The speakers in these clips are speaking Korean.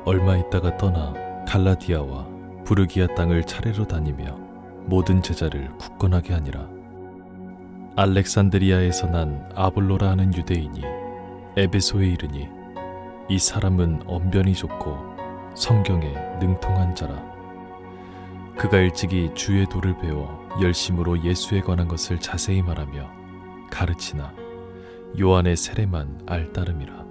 얼마 있다가 떠나 갈라디아와 부르기아 땅을 차례로 다니며 모든 제자를 굳건하게 하니라. 알렉산드리아에서 난 아볼로라 하는 유대인이 에베소에 이르니 이 사람은 언변이 좋고 성경에 능통한 자라. 그가 일찍이 주의 도를 배워 열심으로 예수에 관한 것을 자세히 말하며 가르치나 요한의 세례만 알 따름이라.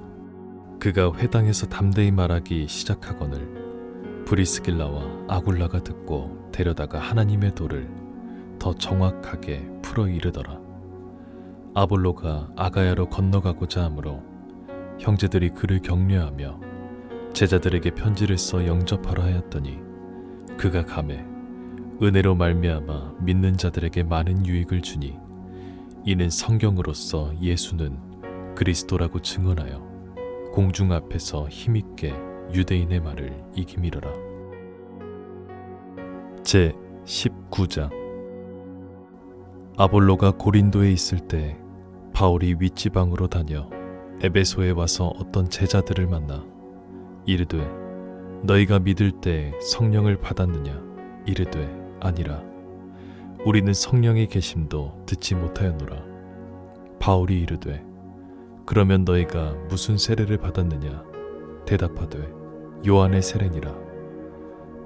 그가 회당에서 담대히 말하기 시작하거늘 브리스길라와 아굴라가 듣고 데려다가 하나님의 도를 더 정확하게 풀어 이르더라. 아볼로가 아가야로 건너가고자 하므로 형제들이 그를 격려하며 제자들에게 편지를 써 영접하라 하였더니 그가 가매 은혜로 말미암아 믿는 자들에게 많은 유익을 주니 이는 성경으로서 예수는 그리스도라고 증언하여 공중 앞에서 힘있게 유대인의 말을 이기미르라. 제 19장. 아볼로가 고린도에 있을 때 바울이 윗지방으로 다녀 에베소에 와서 어떤 제자들을 만나 이르되 너희가 믿을 때 성령을 받았느냐? 이르되 아니라 우리는 성령의 계심도 듣지 못하였노라. 바울이 이르되 그러면 너희가 무슨 세례를 받았느냐? 대답하되 요한의 세례니라.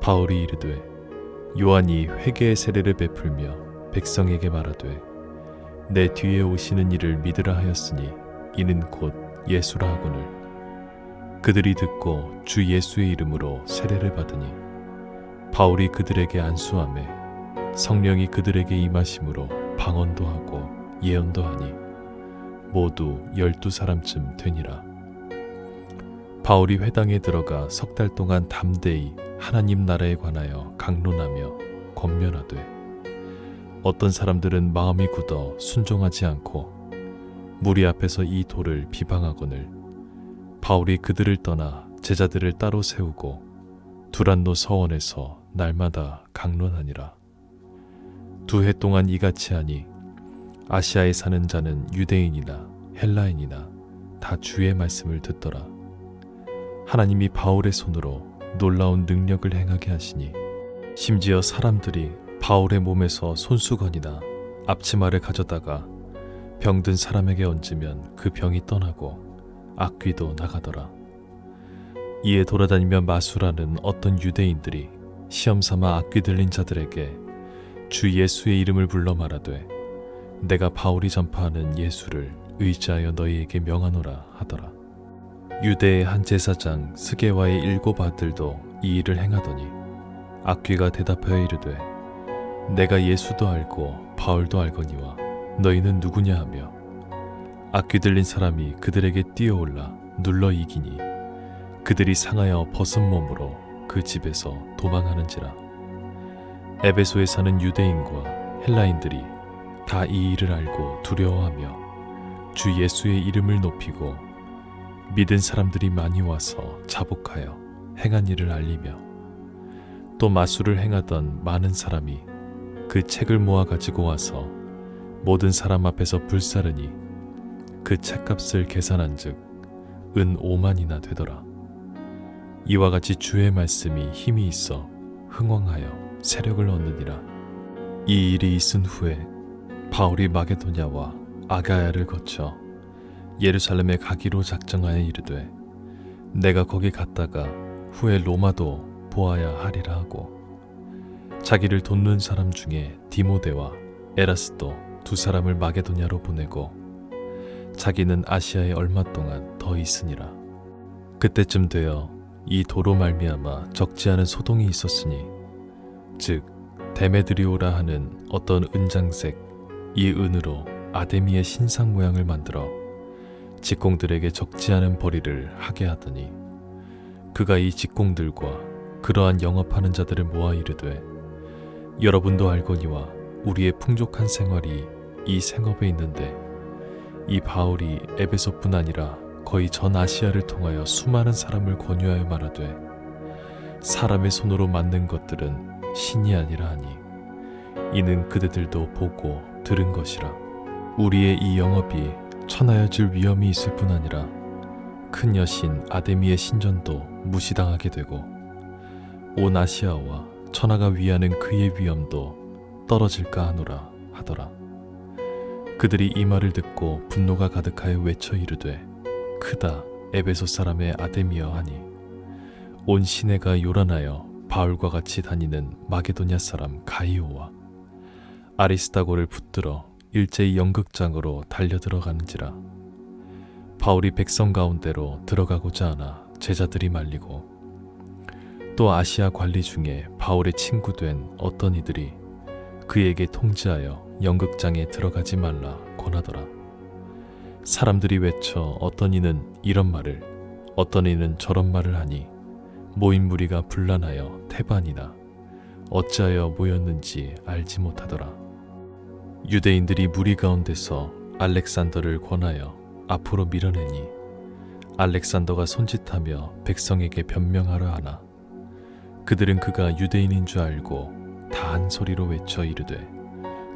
바울이 이르되 요한이 회개의 세례를 베풀며 백성에게 말하되 내 뒤에 오시는 이를 믿으라 하였으니 이는 곧 예수라 하거늘. 그들이 듣고 주 예수의 이름으로 세례를 받으니 바울이 그들에게 안수하매 성령이 그들에게 임하심으로 방언도 하고 예언도 하니 모두 12사람쯤 되니라. 바울이 회당에 들어가 석 달 동안 담대히 하나님 나라에 관하여 강론하며 권면하되 어떤 사람들은 마음이 굳어 순종하지 않고 무리 앞에서 이 도를 비방하거늘 바울이 그들을 떠나 제자들을 따로 세우고 두란노 서원에서 날마다 강론하니라. 2해 동안 이같이 하니 아시아에 사는 자는 유대인이나 헬라인이나 다 주의 말씀을 듣더라. 하나님이 바울의 손으로 놀라운 능력을 행하게 하시니 심지어 사람들이 바울의 몸에서 손수건이나 앞치마를 가져다가 병든 사람에게 얹으면 그 병이 떠나고 악귀도 나가더라. 이에 돌아다니며 마술하는 어떤 유대인들이 시험삼아 악귀 들린 자들에게 주 예수의 이름을 불러 말하되 내가 바울이 전파하는 예수를 의지하여 너희에게 명하노라 하더라. 유대의 한 제사장 스게와의 7 아들도 이 일을 행하더니 악귀가 대답하여 이르되 내가 예수도 알고 바울도 알거니와 너희는 누구냐 하며 악귀 들린 사람이 그들에게 뛰어올라 눌러 이기니 그들이 상하여 벗은 몸으로 그 집에서 도망하는지라. 에베소에 사는 유대인과 헬라인들이 다 이 일을 알고 두려워하며 주 예수의 이름을 높이고 믿은 사람들이 많이 와서 자복하여 행한 일을 알리며 또 마술을 행하던 많은 사람이 그 책을 모아 가지고 와서 모든 사람 앞에서 불사르니 그 책값을 계산한즉 은 5만이나 되더라. 이와 같이 주의 말씀이 힘이 있어 흥왕하여 세력을 얻느니라. 이 일이 있은 후에 바울이 마게도냐와 아가야를 거쳐 예루살렘에 가기로 작정하여 이르되 내가 거기 갔다가 후에 로마도 보아야 하리라 하고 자기를 돕는 사람 중에 디모데와 에라스도 2사람을 마게도냐로 보내고 자기는 아시아에 얼마 동안 더 있으니라. 그때쯤 되어 이 도로 말미암아 적지 않은 소동이 있었으니 즉 데메드리오라 하는 어떤 은장색 이 은으로 아데미의 신상 모양을 만들어 직공들에게 적지 않은 벌이를 하게 하더니 그가 이 직공들과 그러한 영업하는 자들을 모아 이르되 여러분도 알거니와 우리의 풍족한 생활이 이 생업에 있는데 이 바울이 에베소뿐 아니라 거의 전 아시아를 통하여 수많은 사람을 권유하여 말하되 사람의 손으로 만든 것들은 신이 아니라 하니 이는 그대들도 보고 들은 것이라. 우리의 이 영업이 천하여질 위험이 있을 뿐 아니라 큰 여신 아데미의 신전도 무시당하게 되고 온 아시아와 천하가 위하는 그의 위엄도 떨어질까 하노라 하더라. 그들이 이 말을 듣고 분노가 가득하여 외쳐 이르되 크다 에베소 사람의 아데미여 하니 온 시내가 요란하여 바울과 같이 다니는 마게도냐 사람 가이오와 아리스다고를 붙들어 일제히 연극장으로 달려 들어가는지라. 바울이 백성 가운데로 들어가고자 하나 제자들이 말리고 또 아시아 관리 중에 바울의 친구 된 어떤 이들이 그에게 통지하여 연극장에 들어가지 말라 권하더라. 사람들이 외쳐 어떤 이는 이런 말을 어떤 이는 저런 말을 하니 모인 무리가 분란하여 태반이나 어찌하여 모였는지 알지 못하더라. 유대인들이 무리 가운데서 알렉산더를 권하여 앞으로 밀어내니 알렉산더가 손짓하며 백성에게 변명하려 하나 그들은 그가 유대인인 줄 알고 다 한 소리로 외쳐 이르되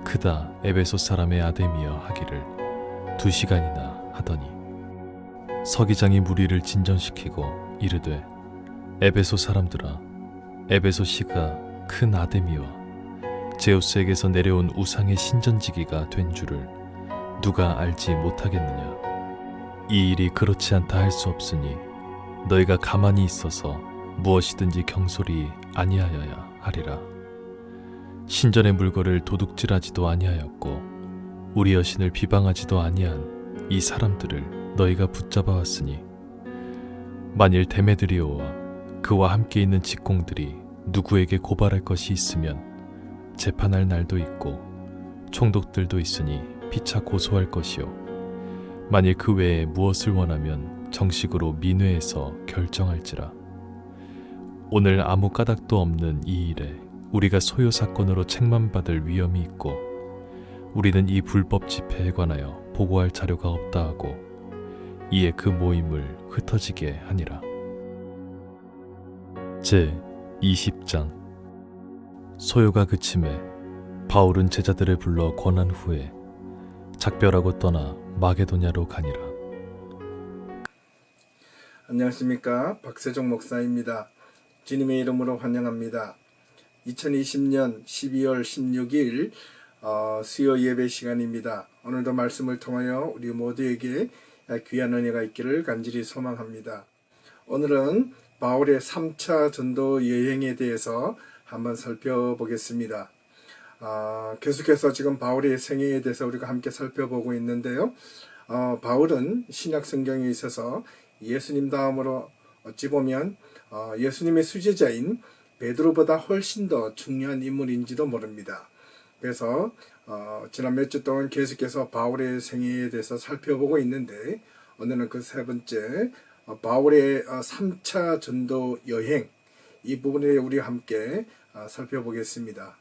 크다 에베소 사람의 아데미여 하기를 2시간이나 하더니 서기장이 무리를 진전시키고 이르되 에베소 사람들아 에베소 시가 큰 아데미와 제우스에게서 내려온 우상의 신전지기가 된 줄을 누가 알지 못하겠느냐. 이 일이 그렇지 않다 할 수 없으니 너희가 가만히 있어서 무엇이든지 경솔히 아니하여야 하리라. 신전의 물건을 도둑질하지도 아니하였고 우리 여신을 비방하지도 아니한 이 사람들을 너희가 붙잡아 왔으니 만일 데메드리오와 그와 함께 있는 직공들이 누구에게 고발할 것이 있으면 재판할 날도 있고 총독들도 있으니 피차 고소할 것이요 만일 그 외에 무엇을 원하면 정식으로 민회에서 결정할지라. 오늘 아무 까닭도 없는 이 일에 우리가 소요 사건으로 책만 받을 위험이 있고 우리는 이 불법 집회에 관하여 보고할 자료가 없다 하고 이에 그 모임을 흩어지게 하니라. 제 20장. 소요가 그침에 바울은 제자들을 불러 권한 후에 작별하고 떠나 마게도냐로 가니라. 안녕하십니까, 박세종 목사입니다. 주님의 이름으로 환영합니다. 2020년 12월 16일 수요 예배 시간입니다. 오늘도 말씀을 통하여 우리 모두에게 귀한 은혜가 있기를 간절히 소망합니다. 오늘은 바울의 3차 전도 여행에 대해서 한번 살펴보겠습니다. 계속해서 지금 바울의 생애에 대해서 우리가 함께 살펴보고 있는데요. 바울은 신약 성경에 있어서 예수님 다음으로 어찌 보면 예수님의 수제자인 베드로보다 훨씬 더 중요한 인물인지도 모릅니다. 그래서 지난 몇 주 동안 계속해서 바울의 생애에 대해서 살펴보고 있는데 오늘은 그 세 번째 바울의 3차 전도 여행 이 부분에 우리 함께 살펴보겠습니다.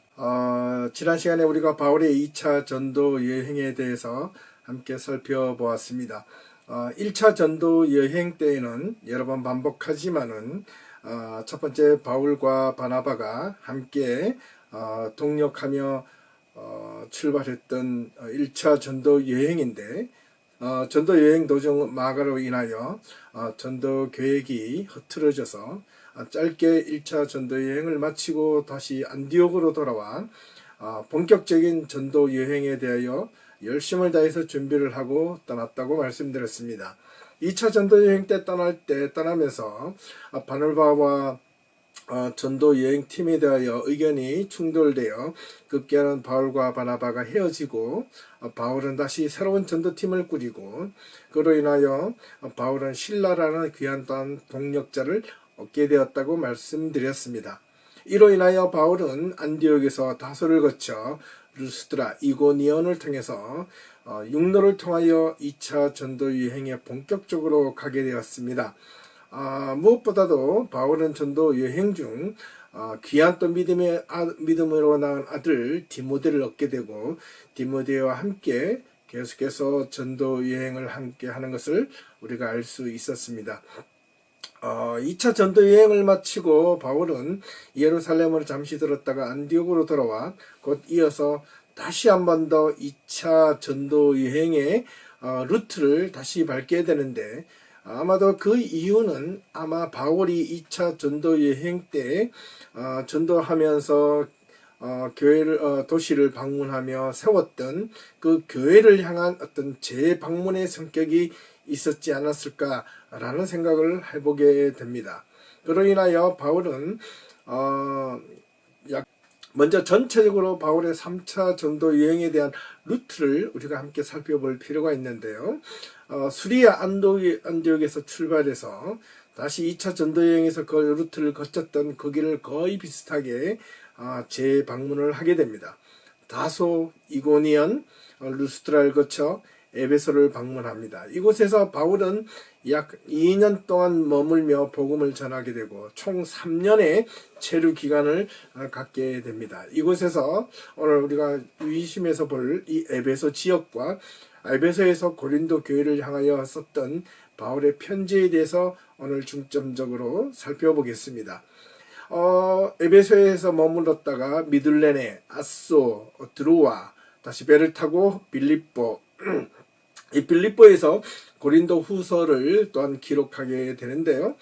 지난 시간에 우리가 바울의 2차 전도 여행에 대해서 함께 살펴보았습니다. 1차 전도 여행 때에는 여러 번 반복하지만은 첫 번째 바울과 바나바가 함께 동력하며 출발했던 1차 전도 여행인데 전도 여행 도중 마가로 인하여 전도 계획이 흐트러져서 짧게 1차 전도 여행을 마치고 다시 안디옥으로 돌아와 본격적인 전도 여행에 대하여 열심을 다해서 준비를 하고 떠났다고 말씀드렸습니다. 2차 전도 여행 때 떠나면서 바늘바와 전도 여행 팀에 대하여 의견이 충돌되어 급기야는 바울과 바나바가 헤어지고 바울은 다시 새로운 전도팀을 꾸리고 그로 인하여 바울은 실라라는 귀한 동력자를 얻게 되었다고 말씀드렸습니다. 이로 인하여 바울은 안디옥에서 다소를 거쳐 루스드라, 이고니온을 통해서 육로를 통하여 2차 전도 여행에 본격적으로 가게 되었습니다. 무엇보다도 바울은 전도 여행 중 귀한 또 믿음으로 낳은 아들 디모데를 얻게 되고 디모데와 함께 계속해서 전도 여행을 함께 하는 것을 우리가 알 수 있었습니다. 2차 전도 여행을 마치고 바울은 예루살렘으로 잠시 들었다가 안디옥으로 돌아와 곧 이어서 다시 한 번 더 2차 전도 여행의 루트를 다시 밟게 되는데 아마도 그 이유는 아마 바울이 2차 전도 여행 때 전도하면서 교회를 도시를 방문하며 세웠던 그 교회를 향한 어떤 재방문의 성격이 있었지 않았을까라는 생각을 해보게 됩니다. 그로 인하여 바울은 먼저 전체적으로 바울의 3차 전도 여행에 대한 루트를 우리가 함께 살펴볼 필요가 있는데요. 수리아 안디옥에서 출발해서 다시 2차 전도 여행에서 그 루트를 거쳤던 그 길을 거의 비슷하게 재방문을 하게 됩니다. 다소, 이고니온, 루스트라를 거쳐 에베소를 방문합니다. 이곳에서 바울은 약 2년 동안 머물며 복음을 전하게 되고 총 3년의 체류 기간을 갖게 됩니다. 이곳에서 오늘 우리가 유의심에서 볼 이 에베소 지역과 에베소에서 고린도 교회를 향하여 썼던 바울의 편지에 대해서 오늘 중점적으로 살펴보겠습니다. 에베소에서 머물렀다가 미들레네, 아소, 드로아, 다시 배를 타고 빌립보, 이 빌립보에서 고린도 후서를 또한 기록하게 되는데요.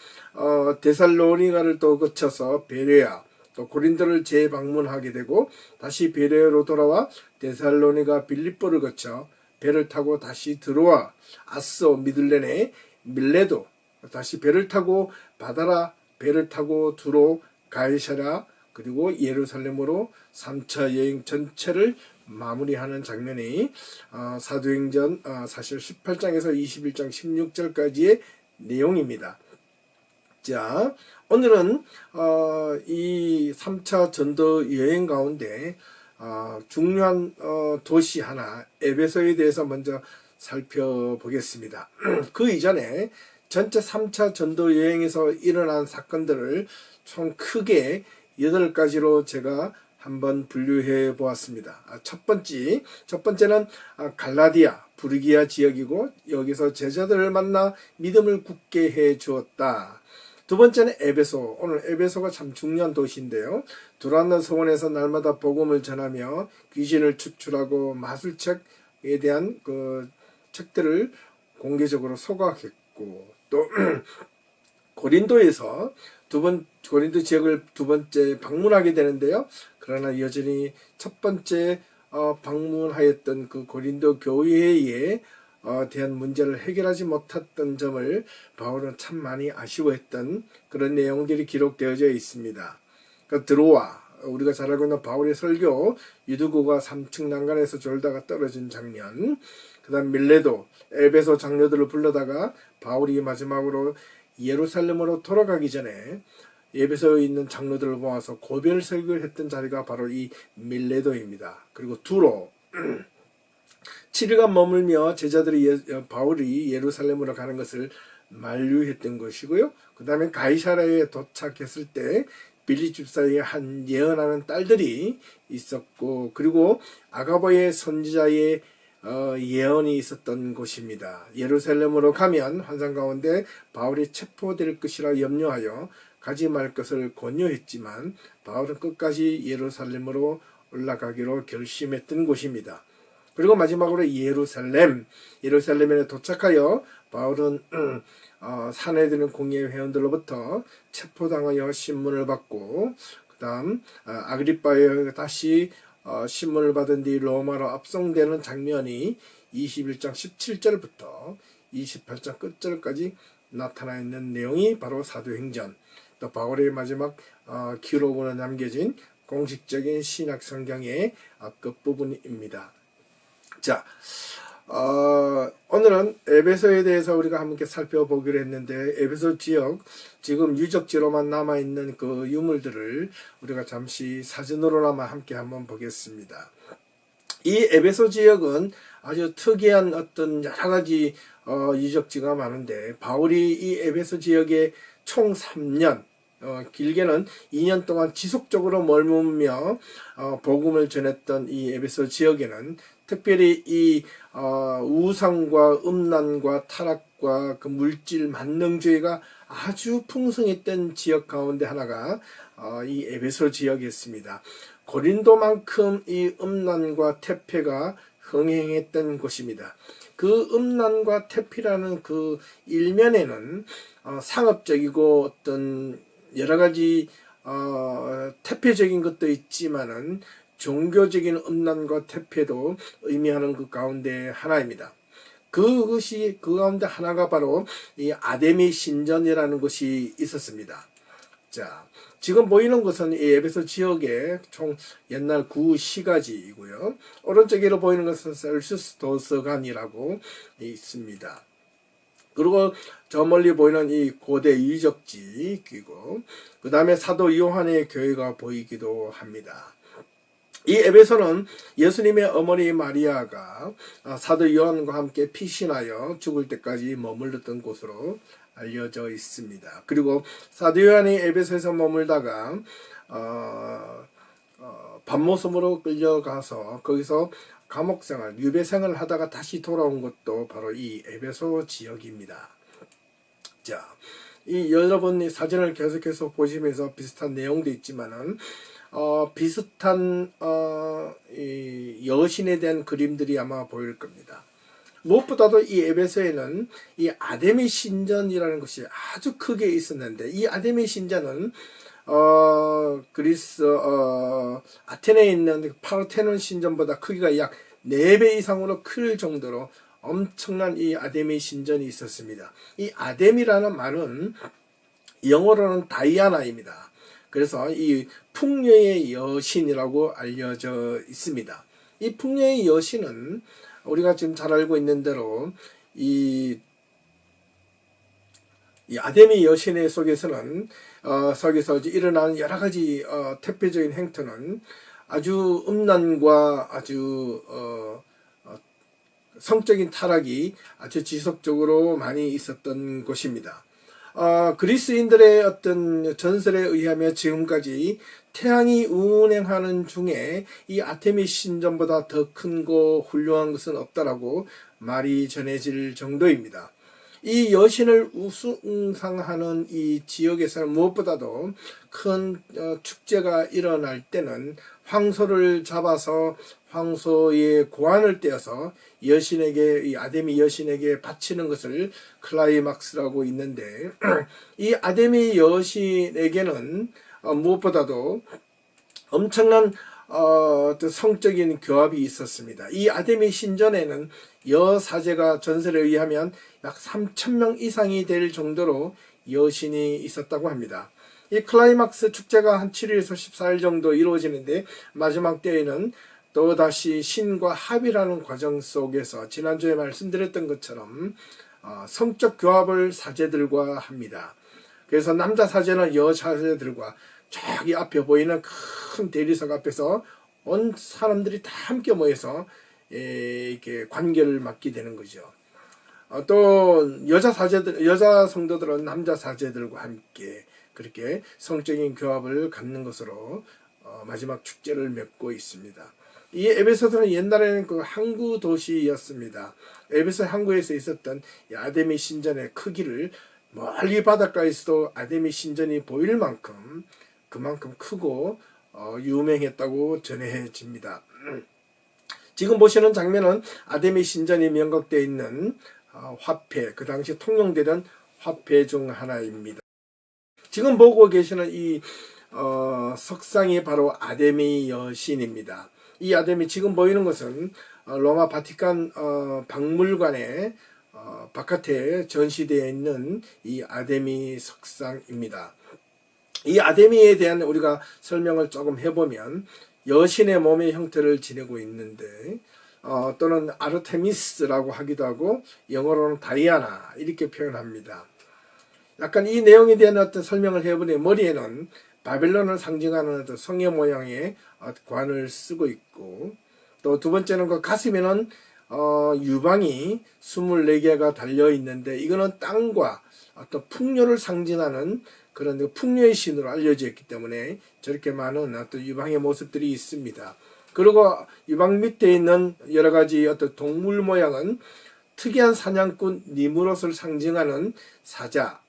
데살로니가를 또 거쳐서 베레아, 또 고린도를 재방문하게 되고 다시 베레아로 돌아와 데살로니가 빌립보를 거쳐 배를 타고 다시 드로아, 아소, 미들레네, 밀레도, 다시 배를 타고 바다라, 배를 타고 두로, 가이사랴, 그리고 예루살렘으로 3차 여행 전체를 마무리하는 장면이 사도행전 사실 18장에서 21장 16절까지의 내용입니다. 자, 오늘은 이 3차 전도 여행 가운데 중요한 도시 하나, 에베소에 대해서 먼저 살펴보겠습니다. 그 이전에 전체 3차 전도 여행에서 일어난 사건들을 총 크게 8가지로 제가 한번 분류해 보았습니다. 첫 번째는 갈라디아, 부르기아 지역이고 여기서 제자들을 만나 믿음을 굳게 해 주었다. 두 번째는 에베소. 오늘 에베소가 참 중요한 도시인데요. 두란노 서원에서 날마다 복음을 전하며 귀신을 추출하고 마술책에 대한 그 책들을 공개적으로 소각했고 또 고린도에서 고린도 지역을 두 번째 방문하게 되는데요. 그러나 여전히 첫 번째 방문하였던 그 고린도 교회에 대한 문제를 해결하지 못했던 점을 바울은 참 많이 아쉬워했던 그런 내용들이 기록되어져 있습니다. 그 드로아, 우리가 잘 알고 있는 바울의 설교, 유두고가 3층 난간에서 졸다가 떨어진 장면, 그 다음 밀레도, 에베소 장로들을 불러다가 바울이 마지막으로 예루살렘으로 돌아가기 전에 에베소에 있는 장로들을 모아서 고별 설교를 했던 자리가 바로 이 밀레도입니다. 그리고 두로 7일간 머물며 제자들이 바울이 예루살렘으로 가는 것을 만류했던 것이고요. 그 다음에 가이사랴에 도착했을 때 빌립 집사에게 한 예언하는 딸들이 있었고 그리고 아가보의 선지자의 예언이 있었던 곳입니다. 예루살렘으로 가면 환상 가운데 바울이 체포될 것이라 염려하여 가지 말 것을 권유했지만 바울은 끝까지 예루살렘으로 올라가기로 결심했던 곳입니다. 그리고 마지막으로 예루살렘에 도착하여 바울은 산해드는 공예 회원들로부터 체포당하여 신문을 받고 그 다음 아그리빠에 다시 신문을 받은 뒤 로마로 압송되는 장면이 21장 17절부터 28장 끝절까지 나타나 있는 내용이 바로 사도행전, 또 바울의 마지막 기록으로 남겨진 공식적인 신약 성경의 끝부분입니다. 자, 오늘은 에베소에 대해서 우리가 함께 살펴보기로 했는데 에베소 지역 지금 유적지로만 남아있는 그 유물들을 우리가 잠시 사진으로나마 함께 한번 보겠습니다. 이 에베소 지역은 아주 특이한 어떤 여러가지 유적지가 많은데 바울이 이 에베소 지역에 총 3년 길게는 2년 동안 지속적으로 머물며 복음을 전했던 이 에베소 지역에는 특별히 이 우상과 음란과 타락과 그 물질 만능주의가 아주 풍성했던 지역 가운데 하나가 이 에베소 지역이었습니다. 고린도만큼 이 음란과 태폐가 흥행했던 곳입니다. 그 음란과 태피라는 그 일면에는 상업적이고 어떤 여러 가지 태폐적인 것도 있지만은 종교적인 음란과 태폐도 의미하는 그 가운데 하나입니다. 그것이 그 가운데 하나가 바로 이 아데미 신전이라는 것이 있었습니다. 자, 지금 보이는 것은 이 에베소 지역의 총 옛날 구시가지이고요. 오른쪽으로 보이는 것은 셀수스 도서관이라고 있습니다. 그리고 저 멀리 보이는 이 고대 유적지이고, 그 다음에 사도 요한의 교회가 보이기도 합니다. 이 에베소는 예수님의 어머니 마리아가 사도 요한과 함께 피신하여 죽을 때까지 머물렀던 곳으로 알려져 있습니다. 그리고 사도 요한이 에베소에서 머물다가 밤모섬으로 끌려가서 거기서 감옥생활, 유배생활을 하다가 다시 돌아온 것도 바로 이 에베소 지역입니다. 자, 이 여러분이 사진을 계속해서 보시면서 비슷한 내용도 있지만은 비슷한 이 여신에 대한 그림들이 아마 보일 겁니다. 무엇보다도 이 에베소에는 이 아데미 신전이라는 것이 아주 크게 있었는데, 이 아데미 신전은 그리스 아테네에 있는 파르테논 신전보다 크기가 약 4배 이상으로 클 정도로 엄청난 이 아데미 신전이 있었습니다. 이 아데미라는 말은 영어로는 다이아나입니다. 그래서 이 풍요의 여신이라고 알려져 있습니다. 이 풍요의 여신은 우리가 지금 잘 알고 있는 대로 이 아데미 여신의 속에서는 속에서 일어나는 여러 가지 태폐적인 행태는 아주 음란과 아주 성적인 타락이 아주 지속적으로 많이 있었던 곳입니다. 그리스인들의 어떤 전설에 의하면 지금까지 태양이 운행하는 중에 이 아테미 신전보다 더 크고 훌륭한 것은 없다라고 말이 전해질 정도입니다. 이 여신을 우상하는 이 지역에서는 무엇보다도 큰 축제가 일어날 때는 황소를 잡아서 황소의 고환을 떼어서 여신에게, 이 아데미 여신에게 바치는 것을 클라이막스라고 있는데, 이 아데미 여신에게는 무엇보다도 엄청난 성적인 교합이 있었습니다. 이 아데미 신전에는 여사제가 전설에 의하면 약 3,000명 이상이 될 정도로 여신이 있었다고 합니다. 이 클라이막스 축제가 한 7일에서 14일 정도 이루어지는데, 마지막 때에는 또다시 신과 합이라는 과정 속에서 지난주에 말씀드렸던 것처럼 성적 교합을 사제들과 합니다. 그래서 남자 사제는 여자 사제들과 저기 앞에 보이는 큰 대리석 앞에서 온 사람들이 다 함께 모여서 이렇게 관계를 맡게 되는 거죠. 또 여자 성도들은 남자 사제들과 함께 그렇게 성적인 교합을 갖는 것으로 마지막 축제를 맺고 있습니다. 이 에베소는 옛날에는 그 항구 도시였습니다. 에베소 항구에서 있었던 아데미 신전의 크기를 멀리 바닷가에서도 아데미 신전이 보일 만큼 그만큼 크고 유명했다고 전해집니다. 지금 보시는 장면은 아데미 신전이 명각되어 있는 화폐, 그 당시 통용되던 화폐 중 하나입니다. 지금 보고 계시는 이 석상이 바로 아데미 여신입니다. 이 아데미, 지금 보이는 것은 로마 바티칸 박물관의 바깥에 전시되어 있는 이 아데미 석상입니다. 이 아데미에 대한 우리가 설명을 조금 해보면, 여신의 몸의 형태를 지니고 있는데 또는 아르테미스라고 하기도 하고 영어로는 다이아나 이렇게 표현합니다. 약간 이 내용에 대한 어떤 설명을 해보니, 머리에는 바벨론을 상징하는 어떤 성의 모양의 관을 쓰고 있고, 또 두 번째는 그 가슴에는 유방이 24개가 달려 있는데, 이거는 땅과 어떤 풍요를 상징하는 그런 풍요의 신으로 알려져 있기 때문에 저렇게 많은 어떤 유방의 모습들이 있습니다. 그리고 유방 밑에 있는 여러 가지 어떤 동물 모양은 특이한 사냥꾼 니무롯을 상징하는 사자,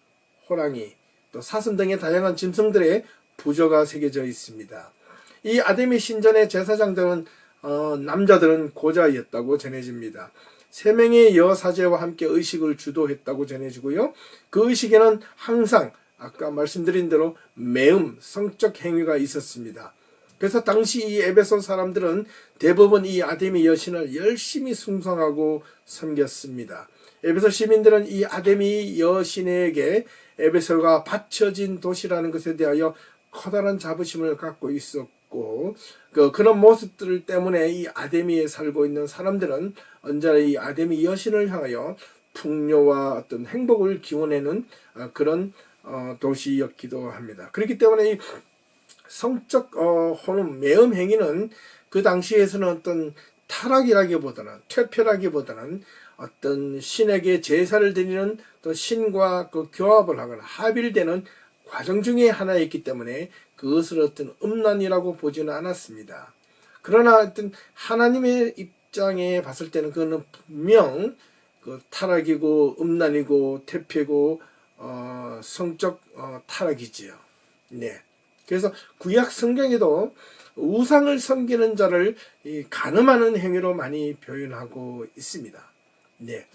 호랑이, 또 사슴 등의 다양한 짐승들의 부조가 새겨져 있습니다. 이 아데미 신전의 제사장들은 남자들은 고자였다고 전해집니다. 3명의 여사제와 함께 의식을 주도했다고 전해지고요. 그 의식에는 항상 아까 말씀드린 대로 매음, 성적 행위가 있었습니다. 그래서 당시 이 에베소 사람들은 대부분 이 아데미 여신을 열심히 숭상하고 섬겼습니다. 에베소 시민들은 이 아데미 여신에게 에베소가 바쳐진 도시라는 것에 대하여 커다란 자부심을 갖고 있었고, 그런 모습들 때문에 이 아데미에 살고 있는 사람들은 언제나 이 아데미 여신을 향하여 풍요와 어떤 행복을 기원하는 그런 도시였기도 합니다. 그렇기 때문에 이 성적 혼음, 매음 행위는 그 당시에서는 어떤 타락이라기보다는, 퇴폐라기보다는 어떤 신에게 제사를 드리는 또 신과 그 교합을 하거나 합일되는 과정 중에 하나였기 때문에 그것을 어떤 음란이라고 보지는 않았습니다. 그러나 어떤 하나님의 입장에 봤을 때는 그거는 분명 그 타락이고 음란이고 퇴폐고 성적 타락이지요. 네. 그래서 구약 성경에도 우상을 섬기는 자를 간음하는 행위로 많이 표현하고 있습니다. 네.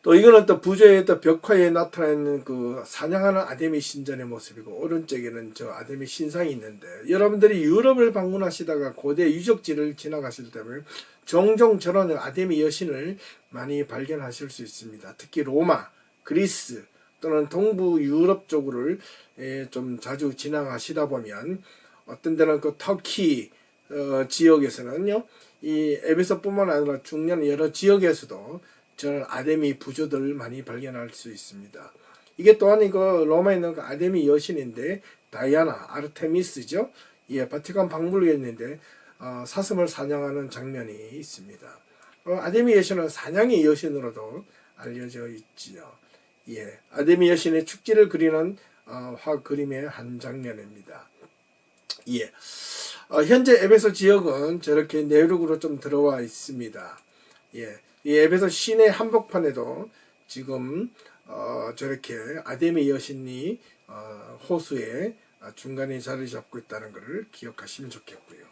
또 이거는 또 부조의 또 벽화에 나타나 있는 그 사냥하는 아데미 신전의 모습이고, 오른쪽에는 저 아데미 신상이 있는데, 여러분들이 유럽을 방문하시다가 고대 유적지를 지나가실 때면 종종 저런 아데미 여신을 많이 발견하실 수 있습니다. 특히 로마, 그리스 또는 동부 유럽 쪽을 좀 자주 지나가시다 보면 어떤 데는 그 터키 지역에서는요, 이 에베소뿐만 아니라 중년 여러 지역에서도 저는 아데미 부조들을 많이 발견할 수 있습니다. 이게 또한 이거 로마에 있는 그 아데미 여신인데, 다이아나, 아르테미스죠. 예, 바티칸 박물관에 있는데 사슴을 사냥하는 장면이 있습니다. 아데미 여신은 사냥의 여신으로도 알려져 있지요. 예, 아데미 여신의 축지를 그리는 화 그림의 한 장면입니다. 예, 현재 에베소 지역은 저렇게 내륙으로 좀 들어와 있습니다. 예, 이 에베소 시내 한복판에도 지금 저렇게 아데미 여신이 호수의 중간에 자리 잡고 있다는 것을 기억하시면 좋겠고요.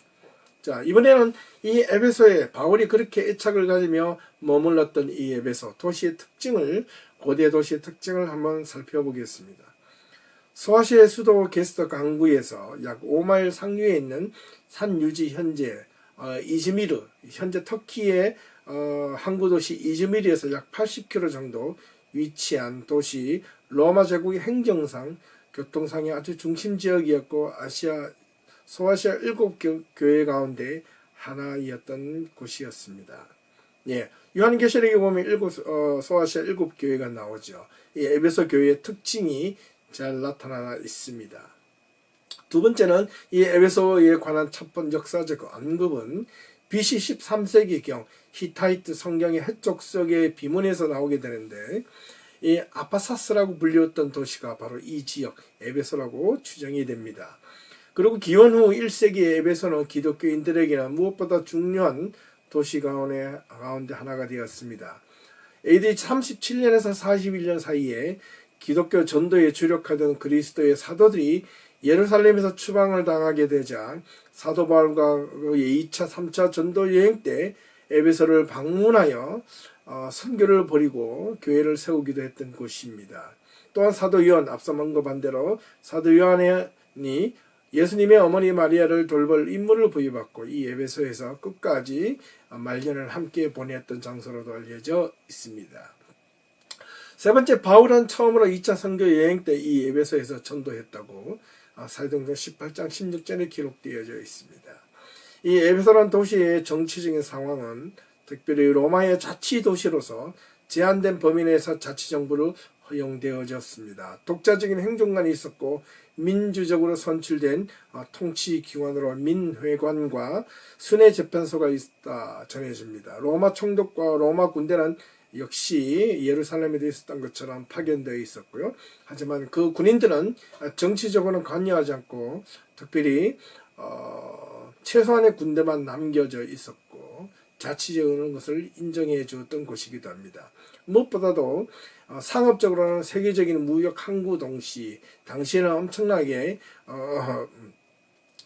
자, 이번에는 이 에베소에 바울이 그렇게 애착을 가지며 머물렀던 이 에베소 도시의 특징을, 고대 도시의 특징을 한번 살펴보겠습니다. 소아시아의 수도 게스터 강구에서 약 5마일 상류에 있는 산유지 현재 이즈미르, 현재 터키의 항구 도시 이즈미르에서 약 80km 정도 위치한 도시, 로마 제국의 행정상, 교통상의 아주 중심 지역이었고 소아시아 7교회 가운데 하나였던 곳이었습니다. 예, 요한계시록에 보면 소아시아 7교회가 나오죠. 이 에베소 교회의 특징이 잘 나타나 있습니다. 두 번째는 이 에베소에 관한 첫 번째 역사적 언급은 BC 13세기경 히타이트 성경의 해족석의 비문에서 나오게 되는데, 이 아파사스라고 불렸던 도시가 바로 이 지역 에베소라고 추정이 됩니다. 그리고 기원 후 1세기의 에베소는 기독교인들에게는 무엇보다 중요한 도시 가운데 하나가 되었습니다. AD 37년에서 41년 사이에 기독교 전도에 주력하던 그리스도의 사도들이 예루살렘에서 추방을 당하게 되자 사도 바울과 2차, 3차 전도 여행 때 에베소를 방문하여 선교를 벌이고 교회를 세우기도 했던 곳입니다. 또한 사도 요한, 앞서 언급한 대로 사도 요한이 예수님의 어머니 마리아를 돌볼 임무를 부여받고 이 에베소에서 끝까지 말년을 함께 보냈던 장소로도 알려져 있습니다. 세 번째, 바울은 처음으로 2차 선교 여행 때 이 에베소에서 전도했다고 사도행전 18장 16절에 기록되어져 있습니다. 이 에베소라는 도시의 정치적인 상황은 특별히 로마의 자치 도시로서 제한된 범위 내에서 자치정부로 허용되어졌습니다. 독자적인 행정관이 있었고 민주적으로 선출된 통치기관으로 민회관과 순회재판소가 있다 전해집니다. 로마 총독과 로마 군대는 역시 예루살렘에 있었던 것처럼 파견되어 있었고요. 하지만 그 군인들은 정치적으로는 관여하지 않고 특별히 최소한의 군대만 남겨져 있었고 자치적인 것을 인정해 주었던 곳이기도 합니다. 무엇보다도 상업적으로는 세계적인 무역 항구 동시, 당시에는 엄청나게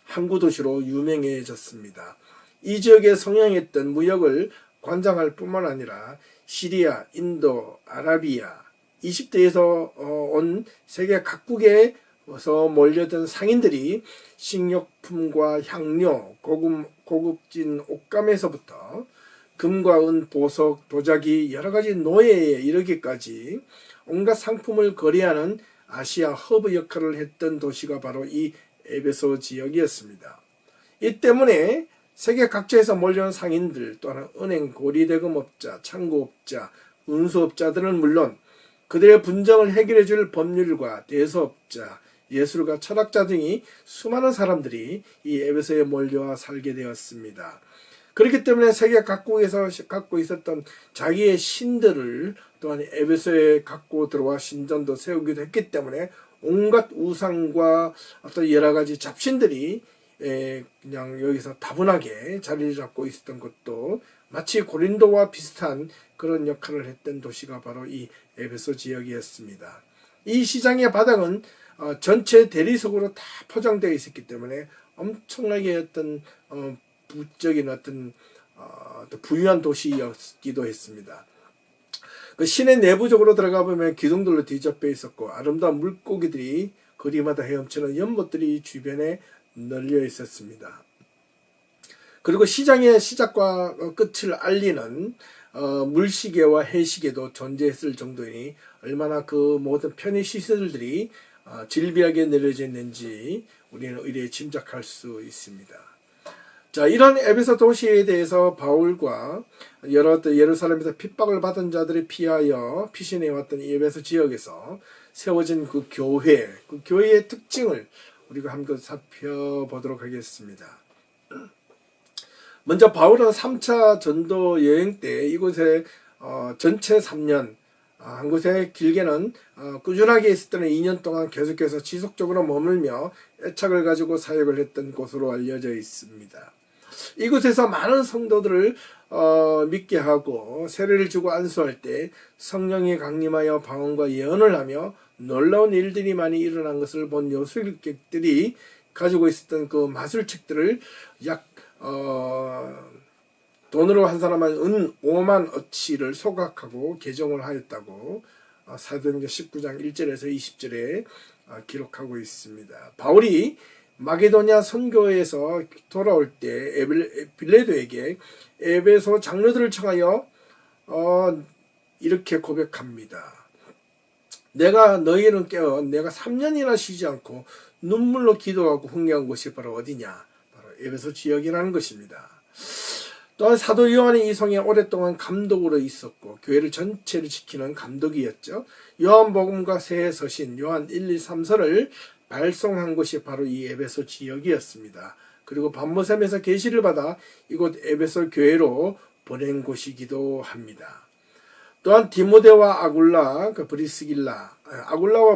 항구 도시로 유명해졌습니다. 이 지역에 성행했던 무역을 관장할 뿐만 아니라 시리아, 인도, 아라비아, 이집트에서 온 세계 각국에서 몰려든 상인들이 식료품과 향료, 고급진 옷감에서부터 금과 은, 보석, 도자기, 여러 가지 노예에 이르기까지 온갖 상품을 거래하는 아시아 허브 역할을 했던 도시가 바로 이 에베소 지역이었습니다. 이 때문에 세계 각지에서 몰려온 상인들 또한 은행, 고리대금업자, 창고업자, 운수업자들은 물론 그들의 분쟁을 해결해 줄 법률가, 대서업자, 예술가, 철학자 등이 수많은 사람들이 이 에베소에 몰려와 살게 되었습니다. 그렇기 때문에 세계 각국에서 갖고 있었던 자기의 신들을 또한 에베소에 갖고 들어와 신전도 세우기도 했기 때문에 온갖 우상과 어떤 여러 가지 잡신들이 그냥 여기서 다분하게 자리를 잡고 있었던 것도 마치 고린도와 비슷한 그런 역할을 했던 도시가 바로 이 에베소 지역이었습니다. 이 시장의 바닥은 전체 대리석으로 다 포장되어 있었기 때문에 엄청나게 어떤 부적인 어떤 부유한 도시였기도 했습니다. 그 시내 내부적으로 들어가 보면 기둥들로 뒤덮여 있었고 아름다운 물고기들이 거리마다 헤엄치는 연못들이 주변에 널려 있었습니다. 그리고 시장의 시작과 끝을 알리는 물시계와 해시계도 존재했을 정도이니 얼마나 그 모든 편의시설들이 질비하게 내려져 있는지 우리는 의뢰 짐작할 수 있습니다. 자, 이런 에베소 도시에 대해서 바울과 여러 예루살렘에서 핍박을 받은 자들을 피하여 피신해왔던 이 에베소 지역에서 세워진 그 교회의 특징을 우리가 한번 살펴보도록 하겠습니다. 먼저 바울은 3차 전도 여행 때 이곳에 전체 3년, 한 곳에 길게는 꾸준하게 있을 때는 2년 동안 계속해서 지속적으로 머물며 애착을 가지고 사역을 했던 곳으로 알려져 있습니다. 이곳에서 많은 성도들을 믿게 하고 세례를 주고 안수할 때 성령이 강림하여 방언과 예언을 하며 놀라운 일들이 많이 일어난 것을 본 요술객들이 가지고 있었던 그 마술책들을 돈으로 한 사람한 은 5만 어치를 소각하고 개종을 하였다고 사도행전 19장 1절에서 20절에 기록하고 있습니다. 바울이 마게도냐 선교에서 돌아올 때 빌레도에게 에베소 장로들을 청하여 이렇게 고백합니다. 내가 너희를 깨워 내가 3년이나 쉬지 않고 눈물로 기도하고 훈계한 곳이 바로 어디냐? 바로 에베소 지역이라는 것입니다. 또한 사도 요한이 이 성에 오랫동안 감독으로 있었고 교회를 전체를 지키는 감독이었죠. 요한복음과 새 서신 요한 1, 2, 3서를 발송한 곳이 바로 이 에베소 지역이었습니다. 그리고 반모섬에서 계시를 받아 이곳 에베소 교회로 보낸 곳이기도 합니다. 또한 디모데와 아굴라와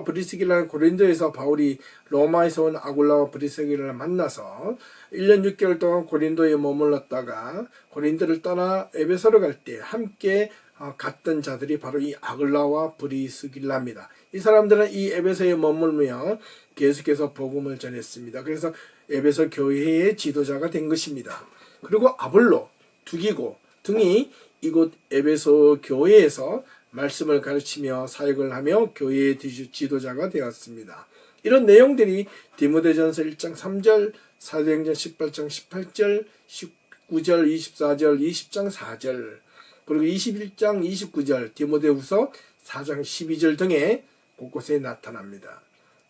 브리스길라는 고린도에서 바울이 로마에서 온 아굴라와 브리스길라를 만나서 1년 6개월 동안 고린도에 머물렀다가 고린도를 떠나 에베소로 갈 때 함께 갔던 자들이 바로 이 아굴라와 브리스길라입니다. 이 사람들은 이 에베소에 머물며 계속해서 복음을 전했습니다. 그래서 에베소 교회의 지도자가 된 것입니다. 그리고 아볼로, 두기고 등이 이곳 에베소 교회에서 말씀을 가르치며 사역을 하며 교회의 지도자가 되었습니다. 이런 내용들이 디모데전서 1장 3절, 사도행전 18장 18절, 19절, 24절, 20장 4절, 그리고 21장 29절, 디모데후서 4장 12절 등의 곳곳에 나타납니다.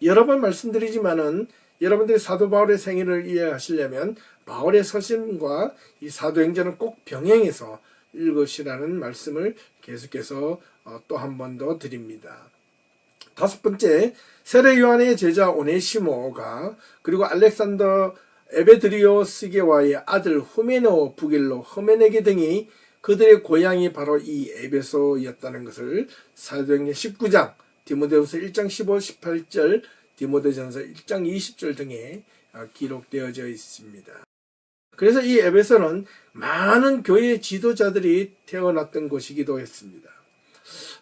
여러 번 말씀드리지만은 여러분들이 사도 바울의 생애를 이해하시려면 바울의 서신과 이 사도행전을 꼭 병행해서 읽으시라는 말씀을 계속해서 또 한 번 더 드립니다. 다섯 번째, 세례 요한의 제자 오네시모가 그리고 알렉산더 에베드리오스게와의 아들 후메네 부길로 허메네게 등이 그들의 고향이 바로 이 에베소였다는 것을 사도행전 19장, 디모데후서 1장 15, 18절, 디모데전서 1장 20절 등에 기록되어져 있습니다. 그래서 이 에베소는 많은 교회 지도자들이 태어났던 곳이기도 했습니다.